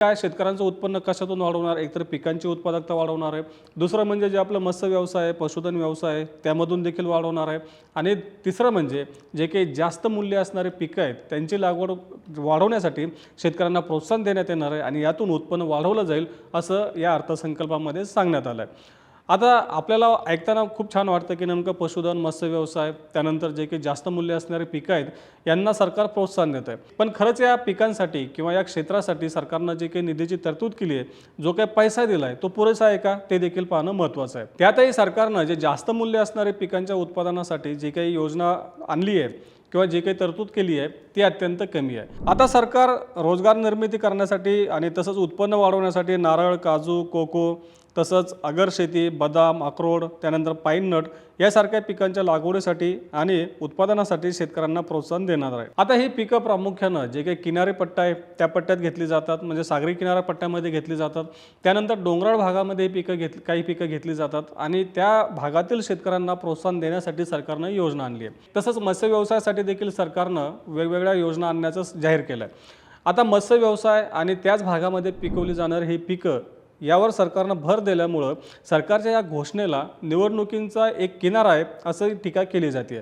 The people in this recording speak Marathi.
काय शेतकऱ्यांचं उत्पन्न कशातून वाढवणार? एकतर पिकांची उत्पादकता वाढवणार आहे, दुसरं म्हणजे जे आपलं मत्स्य व्यवसाय आहे, पशुधन व्यवसाय आहे, त्यामधून देखील वाढवणार आहे आणि तिसरं म्हणजे जे काही जास्त मूल्य असणारे पिकं आहेत त्यांची लागवड वाढवण्यासाठी शेतकऱ्यांना प्रोत्साहन देण्यात येणार आहे आणि यातून उत्पन्न वाढवलं जाईल असं या अर्थसंकल्पामध्ये सांगण्यात आलं आहे। आता आपल्याला ऐकताना खूप छान वाटतं की नेमकं पशुधन, मत्स्य व्यवसाय, त्यानंतर जे काही जास्त मूल्य असणारे पिकं आहेत यांना सरकार प्रोत्साहन देत आहे। पण खरंच या पिकांसाठी किंवा या क्षेत्रासाठी सरकारनं जे काही निधीची तरतूद केली आहे, जो काही पैसा दिला आहे तो पुरेसा आहे का ते देखील पाहणं महत्त्वाचं आहे। त्यातही सरकारनं जे जास्त मूल्य असणारे पिकांच्या उत्पादनासाठी जी काही योजना आणली आहे किंवा जी काही तरतूद केली आहे ती अत्यंत कमी आहे। आता सरकार रोजगार निर्मिती करण्यासाठी आणि तसंच उत्पन्न वाढवण्यासाठी नारळ, काजू, कोको, तसंच आगर शेती, बदाम, अक्रोड, त्यानंतर पाईन नट यासारख्या पिकांच्या लागवडीसाठी आणि उत्पादनासाठी शेतकऱ्यांना प्रोत्साहन देणार आहे। आता ही पिकं प्रामुख्यानं जे काही किनारी पट्टा आहे त्या पट्ट्यात घेतली जातात, म्हणजे सागरी किनारा पट्ट्यामध्ये घेतली जातात। त्यानंतर डोंगराळ भागामध्ये ही पिकं काही पिकं घेतली जातात आणि त्या भागातील शेतकऱ्यांना प्रोत्साहन देण्यासाठी सरकारनं योजना आणली आहे। तसंच मत्स्य व्यवसायासाठी देखील सरकारनं वेगवेगळ्या योजना आणण्याचं जाहीर केलं आहे। आता मत्स्य व्यवसाय आणि त्याच भागामध्ये पिकवली जाणारी ही पिकं यावर सरकारनं भर दिल्यामुळं सरकारच्या या घोषणेला निवडणुकींचा एक किनारा आहे असं टीका केली जाते।